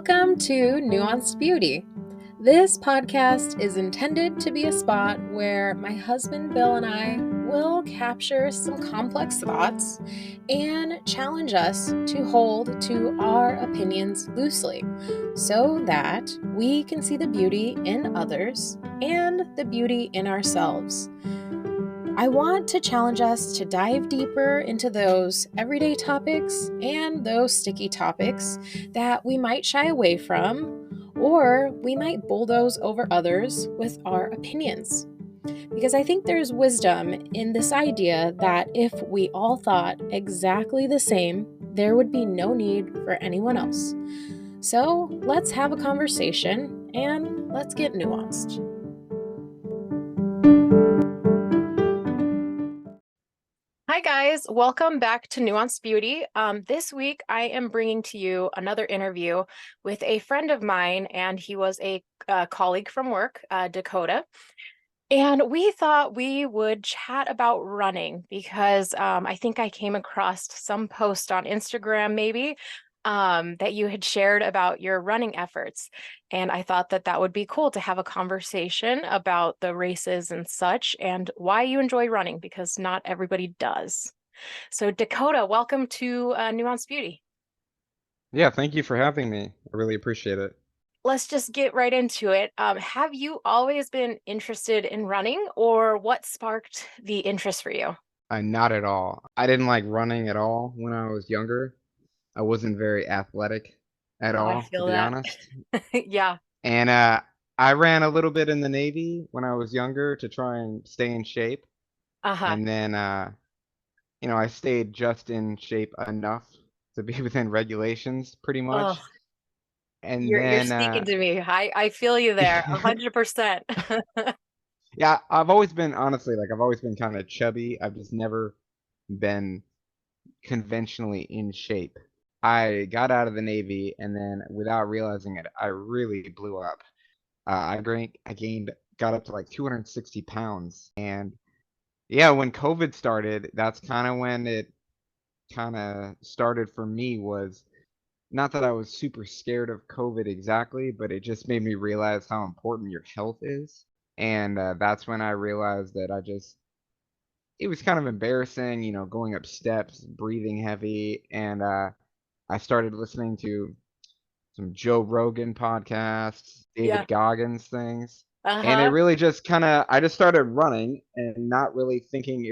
Welcome to Nuanced Beauty. This podcast is intended to be a spot where my husband Bill and I will capture some complex thoughts and challenge us to hold to our opinions loosely so that we can see the beauty in others and the beauty in ourselves. I want to challenge us to dive deeper into those everyday topics and those sticky topics that we might shy away from, or we might bulldoze over others with our opinions. Because I think there's wisdom in this idea that if we all thought exactly the same, there would be no need for anyone else. So let's have a conversation and let's get nuanced. Hi, guys. Welcome back to Nuanced Beauty. This week, I am bringing to you another interview with a friend of mine, and he was a colleague from work, Dakota. And we thought we would chat about running because I think I came across some post on Instagram, maybe, that you had shared about your running efforts. And I thought that that would be cool to have a conversation about the races and such and why you enjoy running, because not everybody does. So, Dakota, welcome to Nuanced Beauty. Yeah, thank you for having me. I really appreciate it. Let's just get right into it. Have you always been interested in running, or what sparked the interest for you? Not at all. I didn't like running at all when I was younger. I wasn't very athletic at Oh, I all, to feel be that. honest. Yeah. And I ran a little bit in the Navy when I was younger to try and stay in shape. Uh-huh. And then, I stayed just in shape enough to be within regulations, pretty Oh, much. And you're then, speaking to me. I feel you there, 100%. yeah, I've always been, honestly, like I've always been kind of chubby. I've just never been conventionally in shape. I got out of the Navy and then without realizing it, I really blew up. I gained, got up to like 260 pounds. And yeah, when COVID started, that's kind of when it kind of started for me. Was not that I was super scared of COVID exactly, but it just made me realize how important your health is. And that's when I realized that it was kind of embarrassing, going up steps, breathing heavy, and I started listening to some Joe Rogan podcasts, Yeah. David Goggins things, and it Uh-huh. really just I just started running and not really thinking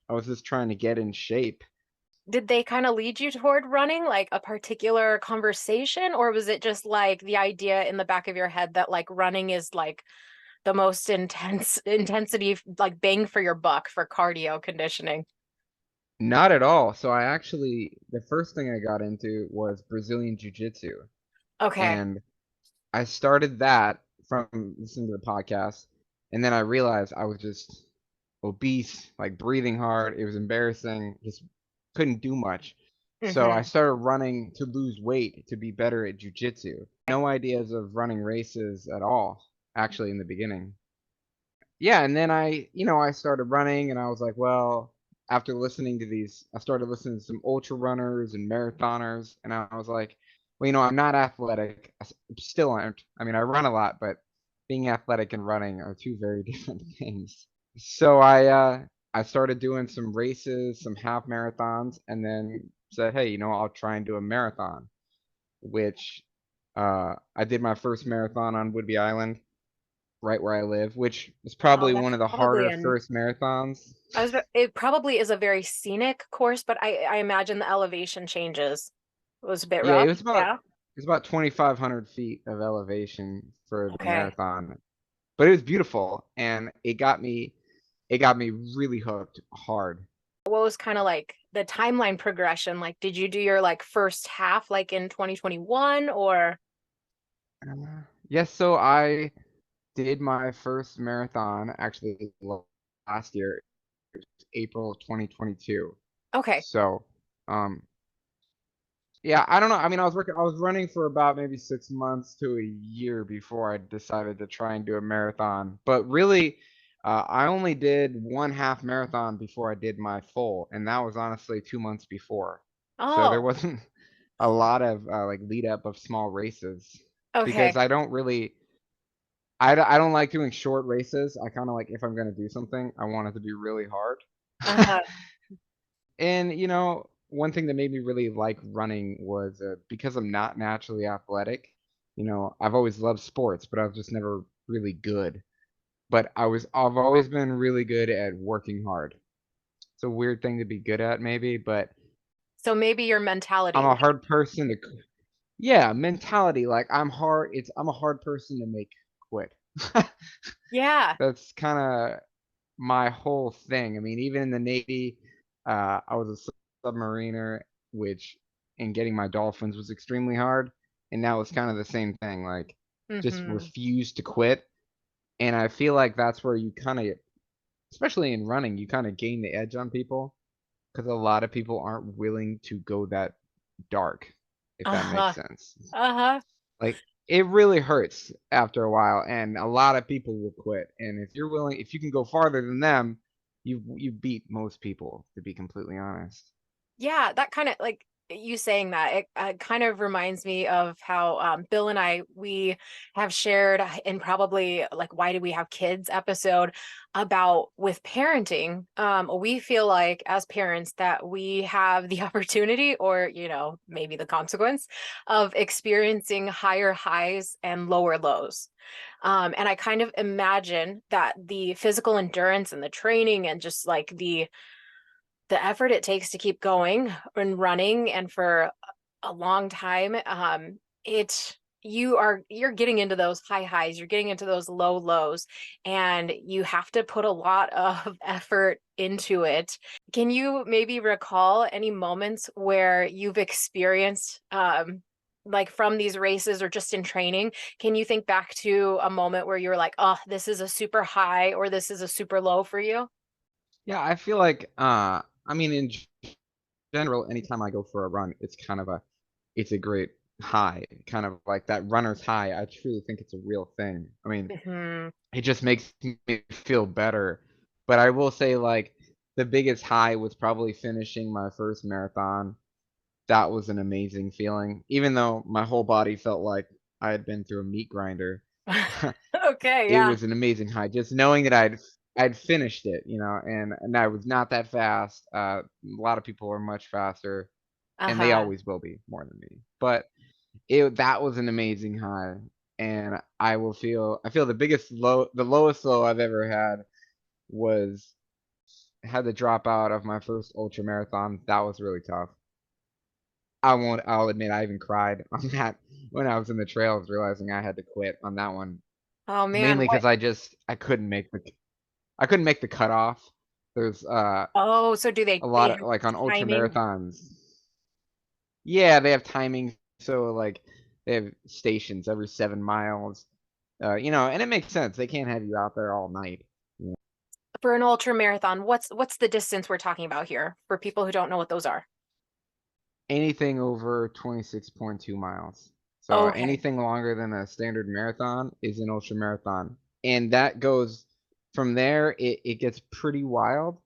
I was just trying to get in shape. Did they kind of lead you toward running, like a particular conversation, or was it just like the idea in the back of your head that like running is like the most intense intensity, like bang for your buck for cardio conditioning? Not at all. So the first thing I got into was Brazilian Jiu Jitsu, Okay. and I started that from listening to the podcast, and then I realized I was just obese, like breathing hard. It was embarrassing, just couldn't do much. So I Mm-hmm. started running to lose weight to be better at jujitsu. No ideas of running races at all, actually, in the beginning. Yeah, and then I started running, and I was like, well, after listening to these, I started listening to some ultra runners and marathoners, and I was like, well, I'm not athletic. Still aren't. I mean, I run a lot, but being athletic and running are two very different things. So I started doing some races, some half marathons, and then said, hey, I'll try and do a marathon, which I did my first marathon on Whidbey Island right where I live, which was Oh, probably that's one of the probably harder first marathons. it probably is a very scenic course, but I imagine the elevation changes. It was a bit Yeah, rough. Yeah. it was about 2,500 feet of elevation for the Okay. marathon, but it was beautiful, and it got me really hooked hard. What was kind of like the timeline progression? Like, did you do your like first half like in 2021 or Yes, so I did my first marathon actually last year, April 2022. okay. So, um, yeah, I don't know. I mean, I was running for about maybe 6 months to a year before I decided to try and do a marathon. But really, I only did one half marathon before I did my full, and that was honestly 2 months before. So there Oh, wasn't a lot of like lead up of small races Okay. because I don't really I don't like doing short races. I kind of like if I'm gonna do something, I want it to be really hard. Uh-huh. And one thing that made me really like running was because I'm not naturally athletic. I've always loved sports, but I was just never really good. But I've always been really good at working hard. It's a weird thing to be good at, maybe, but So maybe your I'm mentality, a like, hard person to. Yeah, mentality. Like I'm a hard person to make quit. yeah. That's kind of my whole thing. I mean, even in the Navy, I was a submariner, which in getting my dolphins was extremely hard. And now it's kind of the same thing. Like, just Hmm. refuse to quit. And I feel like that's where you kind of, especially in running, you kind of gain the edge on people because a lot of people aren't willing to go that dark, if that makes Uh-huh. sense. Uh-huh. Like, it really hurts after a while, and a lot of people will quit. And if you can go farther than them, you beat most people, to be completely honest. Yeah, that kind of like you saying that it kind of reminds me of how Bill and I we have shared in probably like why do we have kids episode about with parenting. We feel like as parents that we have the opportunity or maybe the consequence of experiencing higher highs and lower lows. And I kind of imagine that the physical endurance and the training and just like the effort it takes to keep going and running and for a long time you're getting into those high highs, you're getting into those low lows, and you have to put a lot of effort into it. Can you maybe recall any moments where you've experienced like from these races or just in training, can you think back to a moment where you were like, oh, this is a super high or this is a super low for you? Yeah, I feel like I mean in general, anytime I go for a run, it's a great high, kind of like that runner's high. I truly think it's a real thing. I mean, Hmm. it just makes me feel better. But I will say, like, the biggest high was probably finishing my first marathon. That was an amazing feeling. Even though my whole body felt like I had been through a meat grinder, Okay, it yeah. was an amazing high. Just knowing that I'd finished it, and I was not that fast. A lot of people are much faster, and they Uh-huh. always will be more than me. But that was an amazing high, and I feel the lowest low I've ever had was had to drop out of my first ultra marathon. That was really tough. I'll admit I even cried on that when I was in the trails realizing I had to quit on that one. Oh man, Mainly what? because I couldn't make the cutoff. There's Oh, so do a they lot of have like on ultra timing? marathons. Yeah, they have timing, so like they have stations every 7 miles. And it makes sense. They can't have you out there all night. You know, For an ultra marathon, what's the distance we're talking about here for people who don't know what those are? anything over 26.2 miles. So Okay. anything longer than a standard marathon is an ultra marathon. And that goes from there, it gets pretty wild.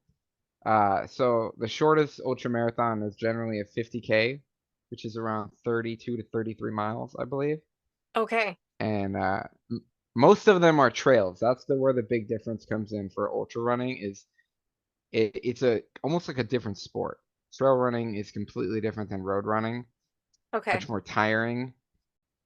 So the shortest ultra marathon is generally a 50K, which is around 32 to 33 miles, I believe. Okay. And most of them are trails. That's where the big difference comes in for ultra running is it's a almost like a different sport. Trail running is completely different than road running, Okay. much more tiring.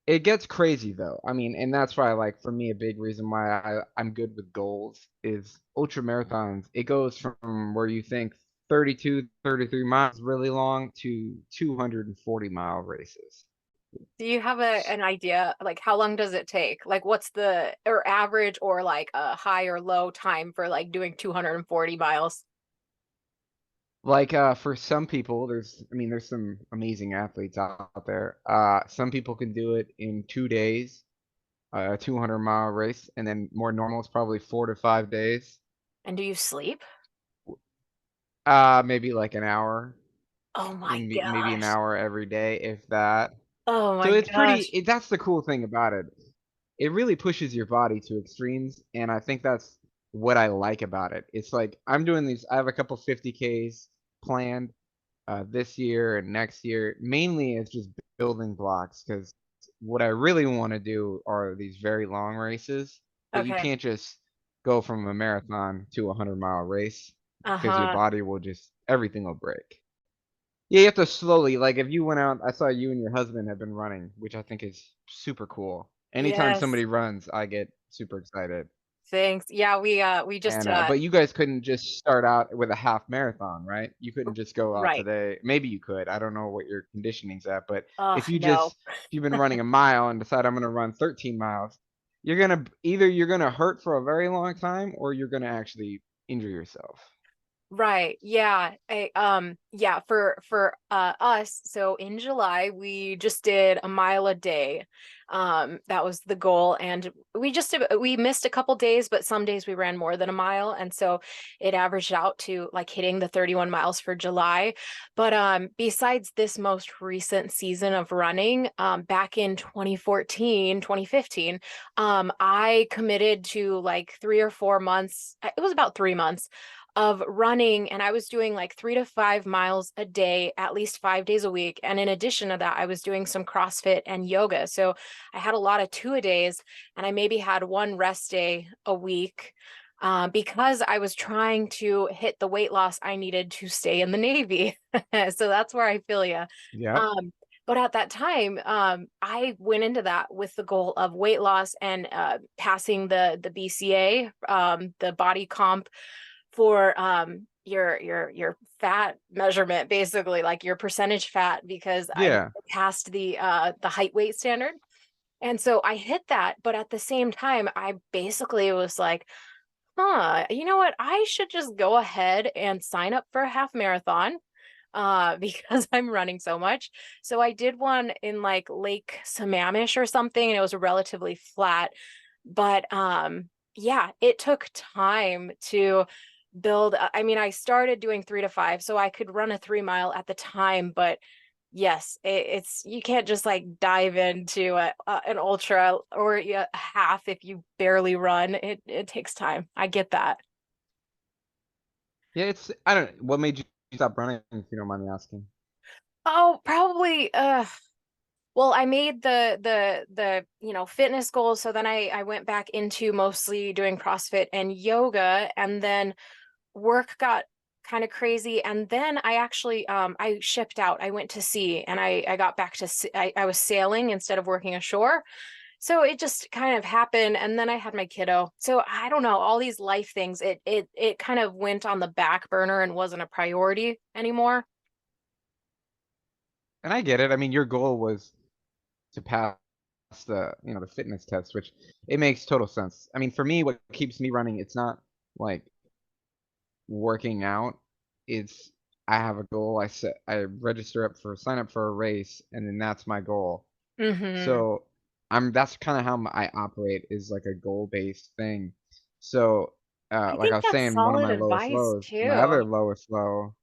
It gets crazy though. I mean, and that's why like for me a big reason why I'm good with goals is ultra marathons. It goes from where you think 32, 33 miles really long to 240-mile races. Do you have an idea like how long does it take? Like what's the or average or like a high or low time for like doing 240 miles? Like for some people there's some amazing athletes out there. Some people can do it in 2 days, a 200-mile race, and then more normal is probably 4 to 5 days. And do you sleep? Maybe like an hour, Oh my maybe an gosh. hour every day, if that. Oh my So it's gosh. that's the cool thing about it. It really pushes your body to extremes, and I think that's what I like about it. It's like I have a couple 50Ks planned, this year and next year. Mainly it's just building blocks because what I really want to do are these very long races, but you Okay. can't just go from a marathon to a 100-mile race because your Uh-huh. body will just everything will break. Yeah, you have to slowly, like if you went out, I saw you and your husband have been running, which I think is super cool. Anytime Yes. somebody runs, I get super excited. Thanks. Yeah, we just And but you guys couldn't just start out with a half marathon, right? You couldn't just go out right. today. Maybe you could. I don't know what your conditioning's at, but if you No. just if you've been running a mile and decide I'm going to run 13 miles, you're gonna hurt for a very long time or you're gonna actually injure yourself. Right. Yeah. Yeah, for us, so in July we just did a mile a day. That was the goal, and we missed a couple days, but some days we ran more than a mile, and so it averaged out to like hitting the 31 miles for July. But besides this most recent season of running, back in 2014, 2015, I committed to like 3 or 4 months. It was about 3 months of running, and I was doing like 3 to 5 miles a day, at least 5 days a week. And in addition to that, I was doing some CrossFit and yoga. So I had a lot of two-a-days, and I maybe had one rest day a week, because I was trying to hit the weight loss I needed to stay in the Navy. So that's where I feel you. Yep. Um, but at that time, I went into that with the goal of weight loss and passing the BCA, the body comp for your fat measurement, basically like your percentage fat, because I Yeah. passed the height weight standard. And so I hit that, but at the same time I basically was like, you know what, I should just go ahead and sign up for a half marathon, because I'm running so much. So I did one in like Lake Sammamish or something, and it was relatively flat. But yeah, it took time to build. I mean, I started doing 3 to 5, so I could run a 3 mile at the time. But yes, it's you can't just like dive into an ultra or a half if you barely run. It takes time. I get that. Yeah, I don't what made you stop running if you don't mind me asking. Oh, probably. Well, I made the fitness goals, so then I went back into mostly doing CrossFit and yoga, and then work got kind of crazy, and then I actually I shipped out. I went to sea, and I got back to sea. I was sailing instead of working ashore. So it just kind of happened, and then I had my kiddo. So I don't know, all these life things, it kind of went on the back burner and wasn't a priority anymore. And I get it. I mean, your goal was to pass the fitness test, which it makes total sense. I mean, for me, what keeps me running, it's not like working out. It's I have a goal. I register up for sign up for a race, and then that's my goal. Mm-hmm. So that's kind of how I operate is like a goal based thing. So I like I think was that's saying, one of solid my lowest advice lows, my too. other lowest low.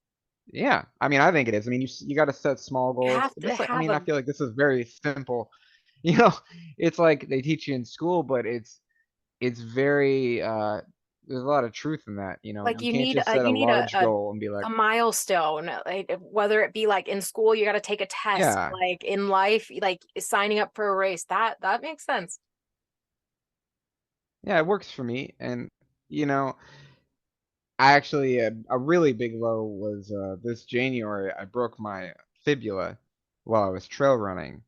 Yeah, I mean, I think it is. I mean, you got to set small You goals. have to Just like I have mean, I a feel like this is very simple. You know, it's like they teach you in school, but it's very there's a lot of truth in that. like You can't just set a you need large goal and be like, a milestone, like whether it be like in school you got to take a test, yeah, like in life, like signing up for a race. That makes sense. yeah, it works for me. And you know, I actually a really big low was this January. I broke my fibula while I was trail running,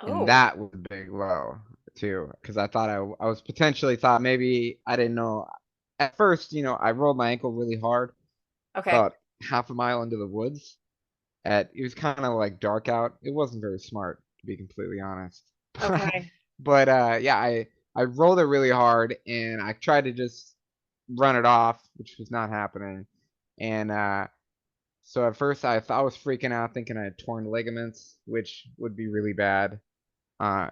and Oh, that was a big low too, because I thought I was potentially thought maybe I didn't know. At first, I rolled my ankle really hard, okay. about half a mile into the woods. It was kind of like dark out. It wasn't very smart, to be completely honest. Okay. But yeah, I rolled it really hard, and I tried to just run it off, which was not happening. And so at first I thought I was freaking out, thinking I had torn ligaments, which would be really bad. Uh,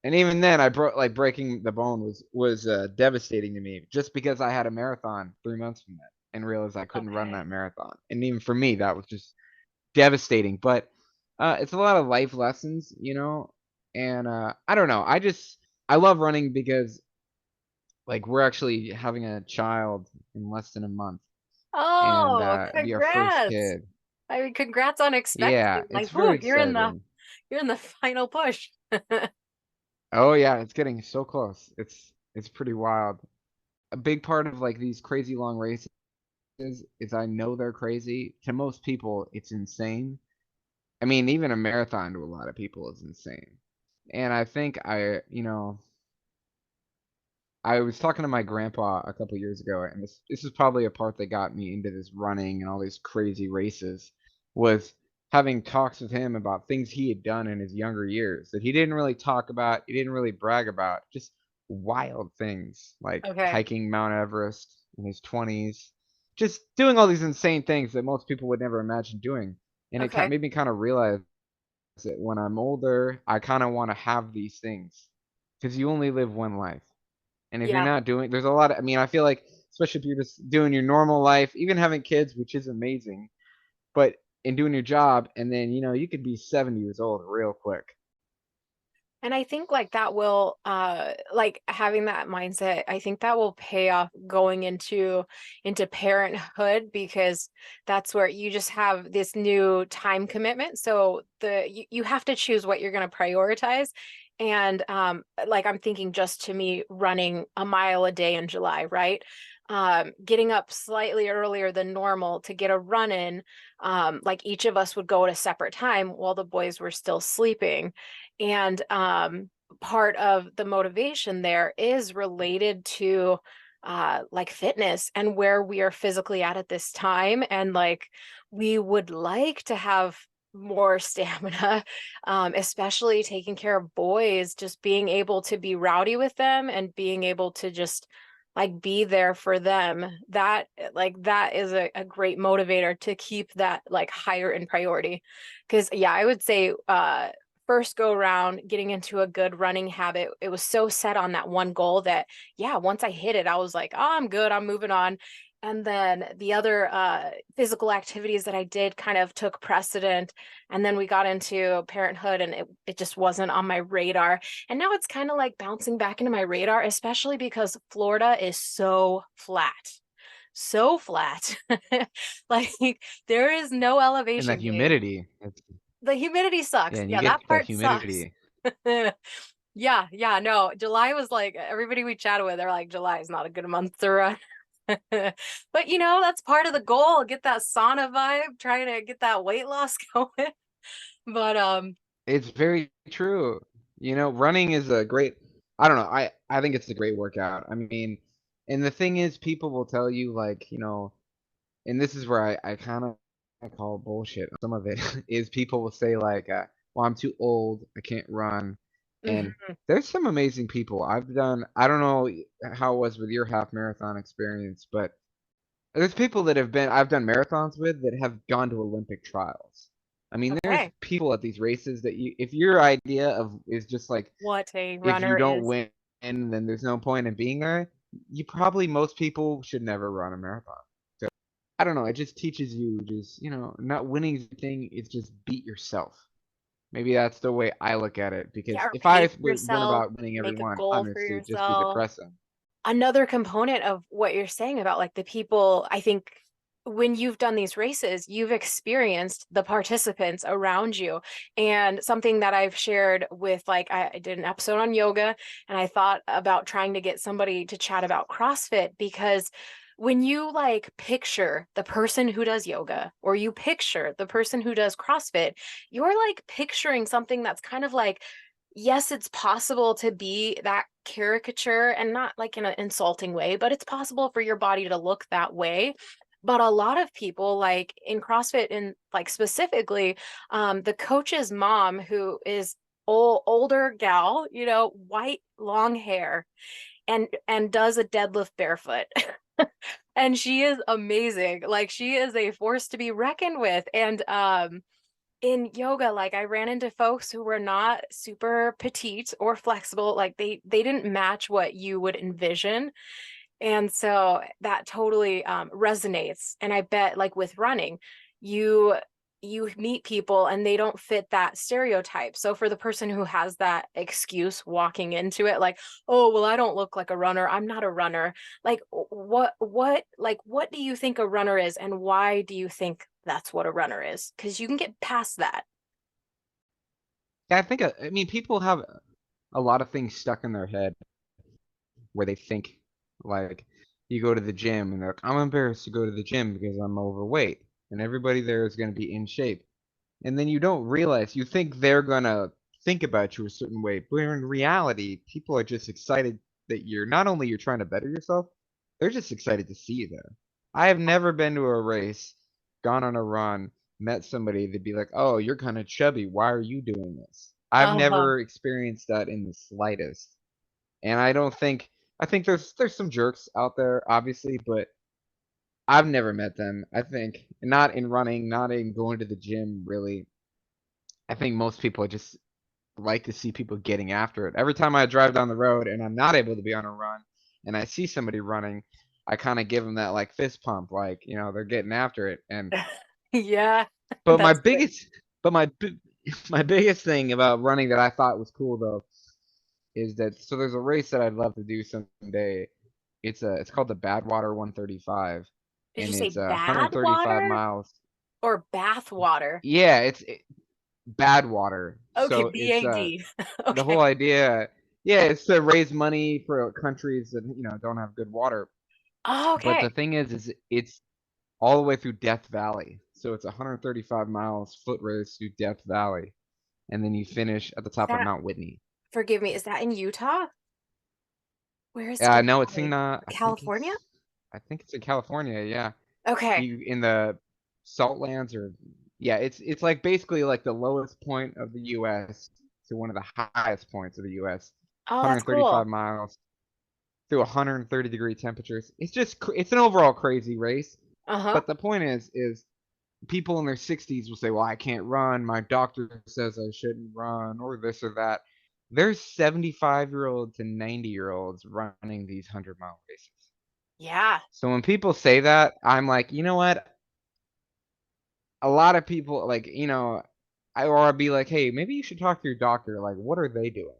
and even then, I broke like breaking the bone was devastating to me, just because I had a marathon 3 months from that and realized I couldn't run Okay. that marathon. And even for me, that was just devastating. But it's a lot of life lessons. And I don't know. I love running because like we're actually having a child in less than a month, and Oh, be our first congrats. kid. I mean, congrats on Yeah, expecting. it's Like, very whoa, exciting. you're in the final push. Oh yeah, it's getting so close. It's pretty wild. A big part of like these crazy long races is I know they're crazy. To most people, it's insane. I mean, even a marathon to a lot of people is insane. And I think I was talking to my grandpa a couple years ago, and this is probably a part that got me into this running and all these crazy races, was having talks with him about things he had done in his younger years that he didn't really talk about, he didn't really brag about, just wild things like Okay. hiking Mount Everest in his 20s, just doing all these insane things that most people would never imagine doing. And it Okay. made me kind of realize that when I'm older, I kind of want to have these things because you only live one life. And if you're Yeah. not doing, there's a lot of, I mean, I feel like, especially if you're just doing your normal life, even having kids, which is amazing, but in doing your job, and then, you could be 70 years old real quick. And I think like that will like having that mindset, I think that will pay off going into parenthood because that's where you just have this new time commitment. So you have to choose what you're going to prioritize. And like I'm thinking just to me running a mile a day in July, right? Getting up slightly earlier than normal to get a run in. Like each of us would go at a separate time while the boys were still sleeping. And part of the motivation there is related to like fitness and where we are physically at this time. And like we would like to have more stamina, especially taking care of boys, just being able to be rowdy with them and being able to just like be there for them. That is a great motivator to keep that like higher in priority. Because yeah, I would say first go around getting into a good running habit, it was so set on that one goal that, yeah, once I hit it, I was like, oh, I'm good, I'm moving on. And then the other physical activities that I did kind of took precedent. And then we got into parenthood and it just wasn't on my radar. And now it's kind of like bouncing back into my radar, especially because Florida is so flat. So flat. Like there is no And that elevation gain. humidity, The humidity yeah, sucks. and you Yeah, get that that part sucks. humidity. Yeah, yeah, no. July was like everybody we chatted with, they're like, July is not a good month to run. But that's part of the goal. Get that sauna vibe, trying to get that weight loss going. But It's very true. Running is a great, I don't know, I think it's a great workout. I mean, and the thing is, people will tell you, like, and this is where I kind of call bullshit. Some of it is people will say like, "Well, I'm too old, I can't run." And mhm, there's some amazing people. I don't know how it was with your half marathon experience, but there's people that I've done marathons with that have gone to Olympic trials. I mean, there's okay. people at these races that if your idea of is just like What a if you runner don't is. win, then there's no point in being there. Most people should never run a marathon. I don't know. It just teaches you not winning is the thing. It's just beat yourself. Maybe that's the way I look at it. Yeah, Because or if pay I for went yourself, about winning every make a one, goal for honestly, it'd just be yourself. depressing. Another component of what you're saying about like the people, I think when you've done these races, you've experienced the participants around you. And something that I've shared with like, I did an episode on yoga and I thought about trying to get somebody to chat about CrossFit because when you like picture the person who does yoga or you picture the person who does CrossFit, you're like picturing something that's kind of like, yes, it's possible to be that caricature and not like in an insulting way, but it's possible for your body to look that way. But a lot of people, like in CrossFit, and like specifically, the coach's mom, who is older gal, white long hair, and does a deadlift barefoot. And she is amazing. Like she is a force to be reckoned with. And in yoga, like I ran into folks who were not super petite or flexible, like they didn't match what you would envision. And so that totally resonates. And I bet like with running, you you meet people and they don't fit that stereotype. So for the person who has that excuse walking into it, like, oh, well, I don't look like a runner, I'm not a runner. Like, what do you think a runner is, and why do you think that's what a runner is? Because you can get past that. Yeah, I think, I mean, people have a lot of things stuck in their head where they think, like, you go to the gym and they're like, I'm embarrassed to go to the gym because I'm overweight and everybody there is going to be in shape. And then you don't realize, you think they're going to think about you a certain way, but in reality, people are just excited that you're not only you're trying to better yourself, they're just excited to see you there. I have never been to a race, gone on a run, met somebody that'd be like, "Oh, you're kind of chubby. Why are you doing this?" I've Uh-huh. never experienced that in the slightest. And I don't think I think there's some jerks out there, obviously, but I've never met them. I think not in running, not in going to the gym, really. I think most people just like to see people getting after it. Every time I drive down the road and I'm not able to be on a run and I see somebody running, I kind of give them that like fist pump, like, they're getting after it. And Yeah, but my that's good. biggest but my bi- my biggest thing about running that I thought was cool though is that so there's a race that I'd love to do someday. It's called the Badwater 135 Did you and say it's bad 135 water miles. or bath water? Yeah, Badwater. Okay, So it's BAD. the whole Okay. idea, yeah, it's to raise money for countries that don't have good water. Oh, But the okay. thing is it's all the way through Death Valley. So it's 135 miles foot race through Death Valley, and then you finish at the Is top of that, Mount Whitney. forgive me, is that in Utah? Where is Death No, it's in Valley? California? I think it's in California. Yeah, Okay. you in the Salt Lands or yeah, it's like basically like the lowest point of the U.S. to one of the highest points of the U.S. Oh, that's 135 cool. miles through 130-degree temperatures. It's an overall crazy race. Uh-huh. But the point is people in their 60s will say, "Well, I can't run. My doctor says I shouldn't run," or this or that. There's 75-year-old to 90-year-olds running these 100-mile races. Yeah. So when people say that, I'm like, you know what? A lot of people like, I'd be like, hey, maybe you should talk to your doctor. Like, what are they doing?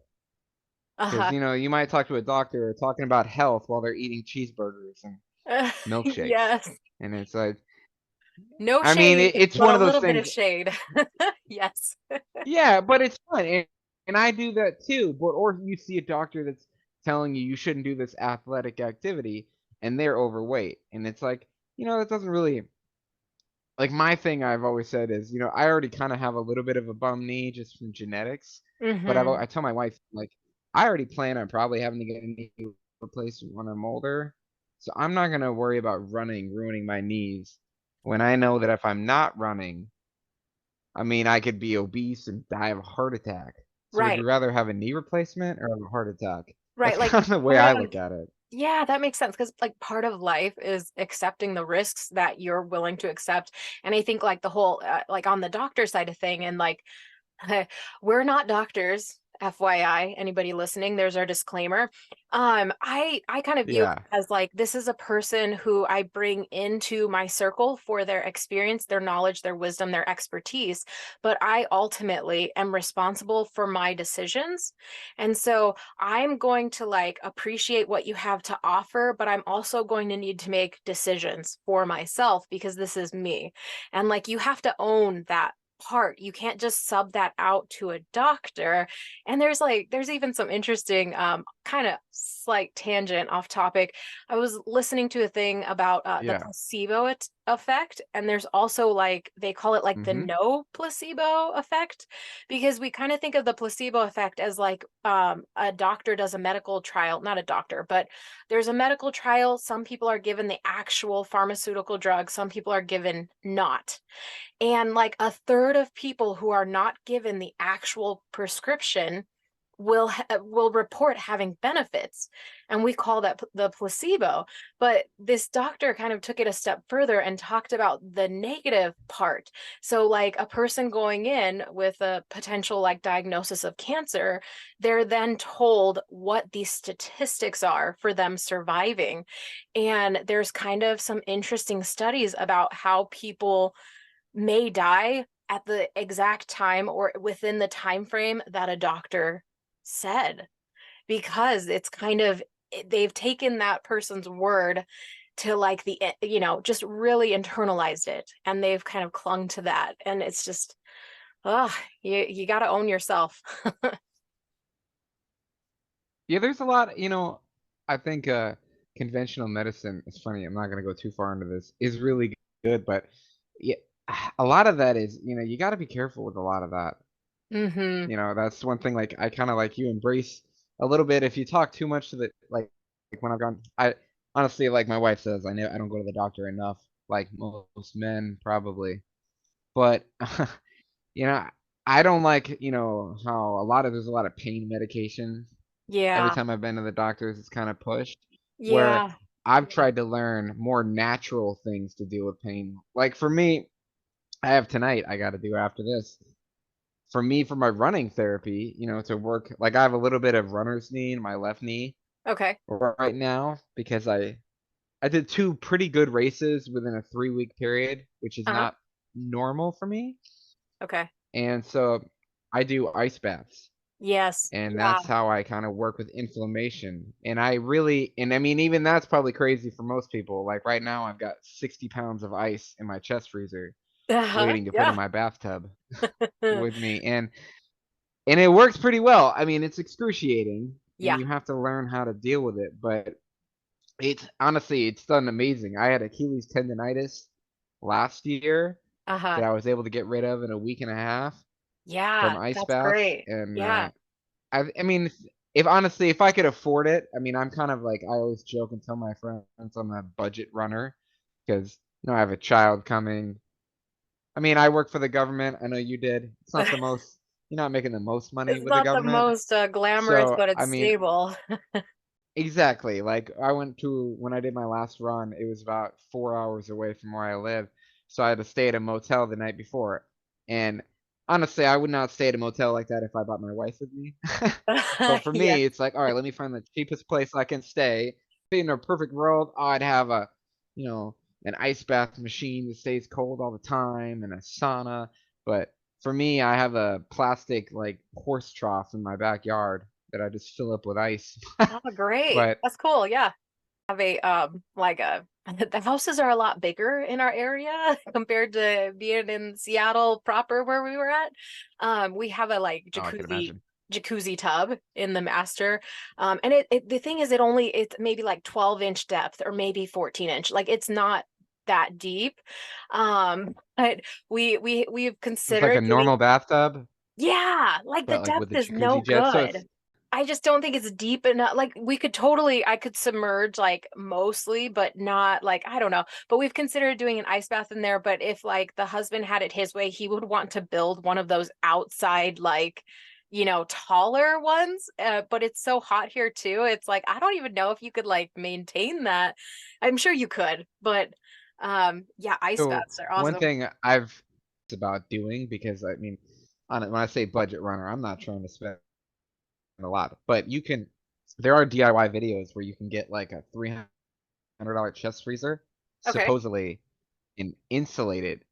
Because Uh-huh. you might talk to a doctor talking about health while they're eating cheeseburgers and milkshakes, Yes. and it's like, No I mean, shade, it's but one a of those little bit of things. shade. Yes. Yeah, but it's fun, and I do that too. But or you see a doctor that's telling you shouldn't do this athletic activity, and they're overweight, and it's like, that doesn't really like my thing. I've always said is, I already kind of have a little bit of a bum knee just from genetics, but Mm-hmm. I tell my wife like I already plan on probably having to get a knee replaced when I'm older, so I'm not gonna worry about running ruining my knees when I know that if I'm not running, I mean, I could be obese and die of a heart attack. So would you Right. rather have a knee replacement or have a heart attack? That's Right. Like kind of the way part I of look at it. Yeah, that makes sense because like part of life is accepting the risks that you're willing to accept. And I think like the whole like on the doctor side of thing and like we're not doctors, FYI, anybody listening, there's our disclaimer. I kind of view it Yeah. as like this is a person who I bring into my circle for their experience, their knowledge, their wisdom, their expertise, but I ultimately am responsible for my decisions. And so I'm going to like appreciate what you have to offer, but I'm also going to need to make decisions for myself because this is me. And like you have to own that part. You can't just sub that out to a doctor. And there's even some interesting kind of slight tangent off topic. I was listening to a thing about the Yeah. placebo effect, and there's also like they call it like the Mhm. no placebo effect because we kind of think of the placebo effect as like a doctor does a medical trial, not a doctor, but there's a medical trial. Some people are given the actual pharmaceutical drug, some people are given not. And like a third of people who are not given the actual prescription will report having benefits, and we call that the placebo. But this doctor kind of took it a step further and talked about the negative part. So like a person going in with a potential like diagnosis of cancer, they're then told what the statistics are for them surviving. And there's kind of some interesting studies about how people may die at the exact time or within the time frame that a doctor said, because it's kind of they've taken that person's word to like just really internalized it, and they've kind of clung to that, and it's just, oh, you got to own yourself. Yeah, there's a lot, I think conventional medicine, it's funny, I'm not gonna go too far into this, is really good, but yeah, a lot of that is, you gotta be careful with a lot of that. Mm-hmm. That's one thing, like I kinda like you embrace a little bit. If you talk too much to the like when I've gone I honestly, like my wife says, I know I don't go to the doctor enough, like most men probably. But you know, I don't like, how there's a lot of pain medication. Every Yeah. time I've been to the doctors, it's kind of pushed. Where Yeah. I've tried to learn more natural things to deal with pain. Like for me, I have tonight, I got to do after this. For me, for my running therapy, to work, like I have a little bit of runner's knee in my left knee Okay. right now because I did two pretty good races within a 3-week period, which is Uh-huh. not normal for me. Okay. And so I do ice baths. Yes. And Yeah. that's how I kind of work with inflammation. And I mean, even that's probably crazy for most people. Like right now, I've got 60 pounds of ice in my chest freezer Uh-huh. waiting to put in Yeah. my bathtub with me. And it works pretty well. I mean, it's excruciating and Yeah. you have to learn how to deal with it, but it's honestly, it's done amazing. I had Achilles tendonitis last year Uh-huh. that I was able to get rid of in a week and a half from Yeah, ice that's baths. great. And Yeah. I mean, if honestly, if I could afford it, I mean, I'm kind of like I always joke and tell my friends I'm a budget runner because I have a child coming. I mean, I work for the government. I know you did. It's not the most, you're not making the most money It's with the not the government. most glamorous, So, but I it's mean, stable. exactly. Like I went to when I did my last run, it was about 4 hours away from where I live. So I had to stay at a motel the night before. And honestly, I would not stay at a motel like that if I brought my wife with me. But for Yeah. me, it's like, all right, let me find the cheapest place I can stay. In a perfect world, I'd have you know, an ice bath machine that stays cold all the time and a sauna. But for me, I have a plastic like horse trough in my backyard that I just fill up with ice. Oh, great. But That's cool. Yeah. Have a like a the houses are a lot bigger in our area compared to being in Seattle proper where we were at. We have a like oh, I can jacuzzi imagine. jacuzzi tub in the master. And the thing is it's maybe like 12-inch depth or maybe 14-inch. Like it's not that deep. But we've It's like a considered doing, normal bathtub, yeah, like the but like with depth the is no jacuzzi jet. So good. it's I just don't think it's deep enough. Like I could submerge like mostly, but not like, I don't know. But we've considered doing an ice bath in there. But if like the husband had it his way, he would want to build one of those outside, like, taller ones. But it's so hot here too. It's like, I don't even know if you could like maintain that. I'm sure you could, but yeah, ice so baths are one awesome. thing I've about doing because I mean, on it, when I say budget runner, I'm not trying to spend a lot, but there are DIY videos where you can get like a $300 chest freezer, Okay. supposedly, and insulate it,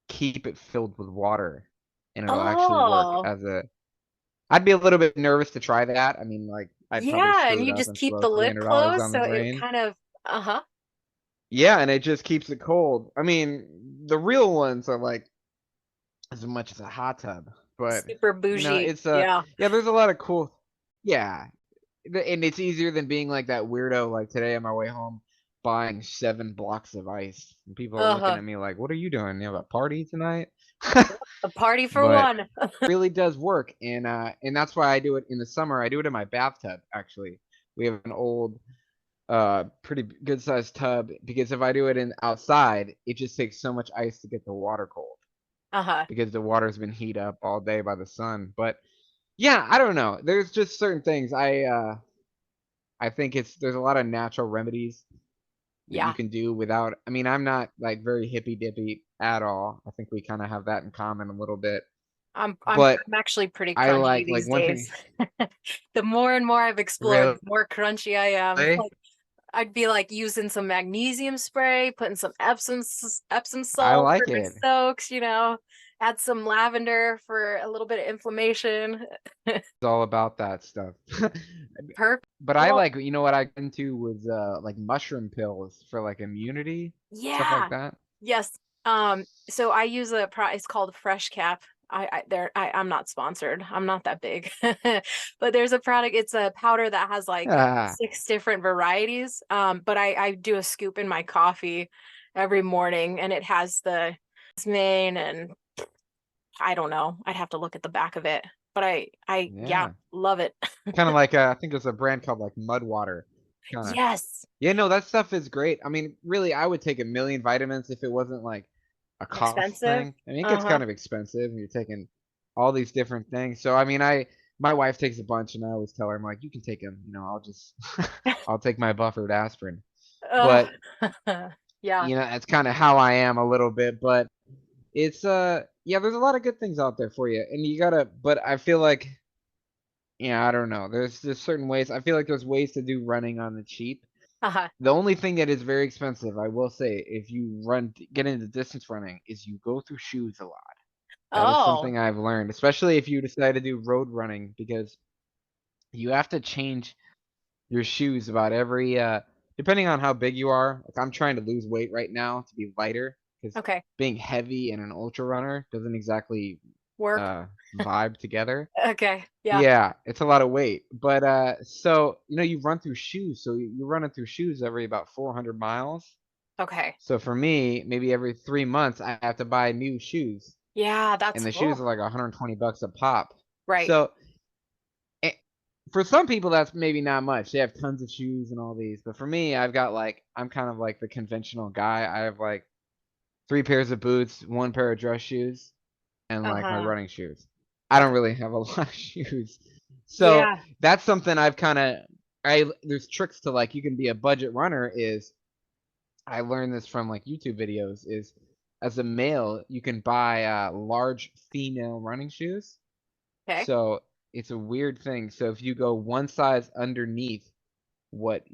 keep it filled with water, and it'll actually work Oh, as a. I'd be a little bit nervous to try that. I mean, like I'd probably yeah. screw And it you up just and keep throw the lid $300 closed down the so it drain. kind of, uh-huh. Yeah, and it just keeps it cold. I mean, the real ones are like as much as a hot tub, but Super bougie. it's Yeah. yeah. There's a lot of cool. Yeah, and it's easier than being like that weirdo. Like today on my way home, buying 7 blocks of ice, and people are looking Uh-huh. at me like, "What are you doing? You have a party tonight?" A party for But one. really does work, and that's why I do it in the summer. I do it in my bathtub. Actually, we have an old, pretty good sized tub because if I do it in outside, it just takes so much ice to get the water cold Uh-huh. because the water's been heated up all day by the sun. But yeah, I don't know. There's just certain things I think there's a lot of natural remedies that you Yeah. can do without. I mean, I'm not like very hippy dippy at all. I think we kind of have that in common a little bit. But I'm actually pretty I crunchy like these one days. thing. The more and more I've explored, Really? the more crunchy I am. Like I'd be like using some magnesium spray, putting some Epsom I salt for like my it. soaks. Add some lavender for a little bit of inflammation. It's all about that stuff. Perfect. But I Well, like, you know what I got into was like mushroom pills for like immunity, stuff like yeah. that. Yes. So I use it's called Fresh Cap. I'm not sponsored. I'm not that big. But there's a product, it's a powder that has like Ah, 6 different varieties. But I do a scoop in my coffee every morning, and it has the jasmine, and I don't know. I'd have to look at the back of it. But yeah, yeah. love it. Kind of like I think there's a brand called like Mud Water. Kind of. Yes. Yeah, no, that stuff is great. I mean, really, I would take a million vitamins if it wasn't like a cost Expensive. thing. I mean, it gets Uh-huh. kind of expensive and you're taking all these different things. So, I mean, my wife takes a bunch and I always tell her, I'm like, you can take them, I'll just, I'll take my buffered aspirin. Oh, But, yeah. that's kind of how I am a little bit. But it's, yeah, there's a lot of good things out there for you. And you gotta, but I feel like, I don't know. There's certain ways. I feel like there's ways to do running on the cheap. Uh-huh. The only thing that is very expensive, I will say, if you get into distance running, is you go through shoes a lot. That is Oh, something I've learned, especially if you decide to do road running, because you have to change your shoes about every, depending on how big you are. Like I'm trying to lose weight right now to be lighter, because okay. being heavy and an ultra runner doesn't exactly Work. uh, vibe together. Okay. Yeah. Yeah, it's a lot of weight. But so you run through shoes, so you're running through shoes every about 400 miles. Okay. So for me, maybe every 3 months I have to buy new shoes, Yeah, and that's the shoes cool. are like $120 a pop. Right. So eh, for some people that's maybe not much. They have tons of shoes and all these, but for me, I'm kind of like the conventional guy. I have like 3 pairs of boots, 1 pair of dress shoes, and like my Uh-huh. running shoes. I don't Okay. really have a lot of shoes. So Yeah. that's something I've kind of there's tricks to like you can be a budget runner is I learned this from like YouTube videos is as a male you can buy large female running shoes. Okay. So it's a weird thing. So if you go one size underneath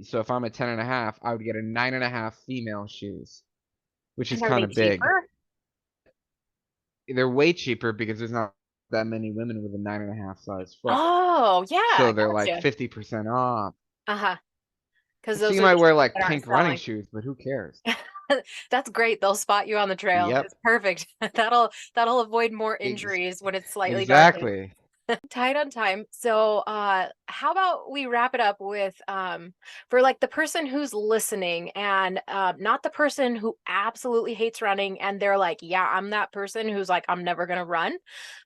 so if I'm a 10.5, I would get a 9.5 female shoes, which is And are kind they of big. cheaper? They're way cheaper because there's not that many women with a 9.5 size foot. Oh, yeah, So they're like gotcha. 50% off. Uh-huh. Because So those you are might the wear shoes like that aren't pink running selling. shoes, but who cares? That's great. They'll spot you on the trail. Yep. It's perfect. That'll avoid more Ex injuries when it's slightly darker. exactly. Tight on time. So, how about we wrap it up with for like the person who's listening and not the person who absolutely hates running and they're like, yeah, I'm that person who's like, I'm never gonna run.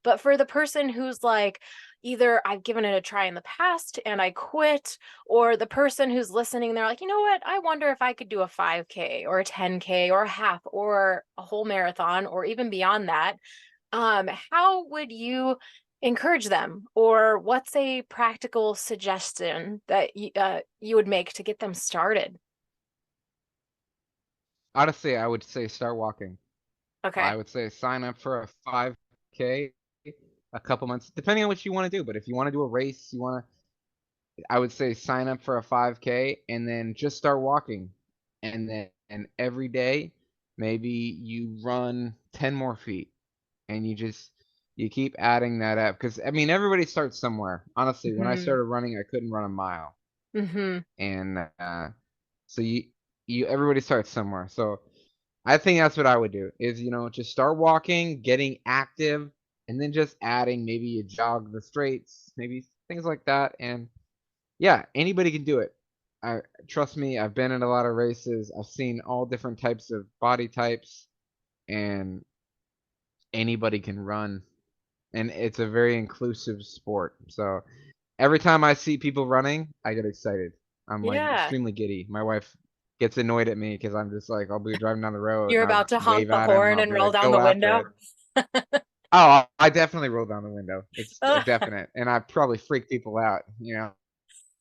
But for the person who's like, either I've given it a try in the past and I quit, or the person who's listening, they're like, you know what? I wonder if I could do a 5K or a 10K or a half or a whole marathon or even beyond that. How would you encourage them, or what's a practical suggestion that you would make to get them started? Honestly, I would say start walking. I Okay. would say sign up for a 5K a couple months, depending on what you want to do. But if you want to do a race, I would say sign up for a 5K and then just start walking. And then and every day, maybe you run 10 more feet and you keep adding that up. Because I mean, everybody starts somewhere. Honestly, when I Hmm. started running, I couldn't run a mile. Hmm. And so everybody starts somewhere. So I think that's what I would do is, just start walking, getting active, and then just adding maybe you jog the straights, maybe things like that. And yeah, anybody can do it. I trust me, I've been in a lot of races. I've seen all different types of body types and anybody can run. And it's a very inclusive sport. So every time I see people running, I get excited. I'm like Yeah. extremely giddy. My wife gets annoyed at me because I'm just like, I'll be driving down the road You're and I'll about to honk wave the at him. horn I'll and be roll like, down the go after window. it. Oh, I definitely roll down the window. It's definite. And I probably freak people out.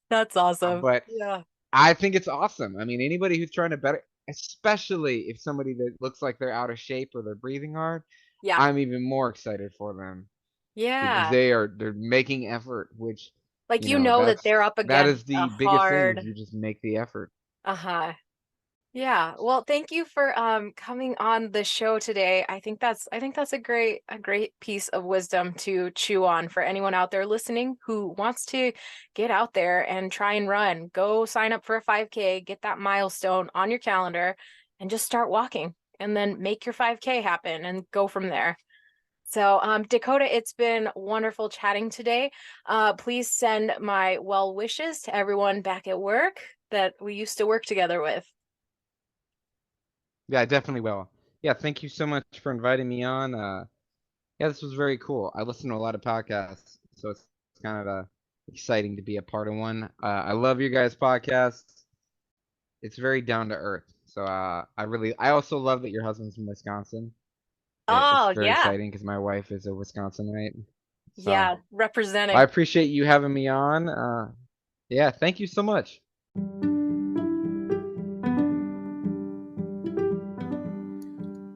That's awesome. But Yeah. I think it's awesome. I mean, anybody who's trying to better, especially if somebody that looks like they're out of shape or they're breathing hard, Yeah. I'm even more excited for them because Yeah. they're making effort, which Like, you know that they're up that against is a the biggest thing is hard, you just make the effort. uh-huh. Yeah. Well, thank you for coming on the show today. I think that's a great piece of wisdom to chew on for anyone out there listening who wants to get out there and try and run. Go sign up for a 5K, get that milestone on your calendar and just start walking and then make your 5K happen and go from there. So, Dakota, it's been wonderful chatting today. Please send my well wishes to everyone back at work that we used to work together with. Yeah, I definitely will. Yeah, thank you so much for inviting me on. Yeah, this was very cool. I listen to a lot of podcasts, so it's kind of exciting to be a part of one. I love your guys' podcast. It's very down to earth. So I also love that your husband's from Wisconsin. It's Oh, very yeah. exciting because my wife is a Wisconsinite. So Yeah, I representing. appreciate you having me on. Yeah, thank you so much.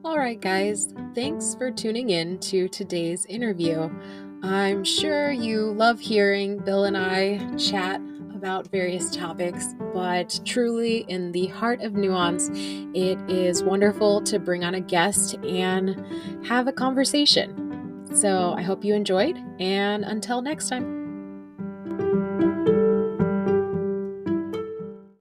All right, guys, thanks for tuning in to today's interview. I'm sure you love hearing Bill and I chat about various topics, but truly, in the heart of nuance, it is wonderful to bring on a guest and have a conversation. So I hope you enjoyed, and until next time.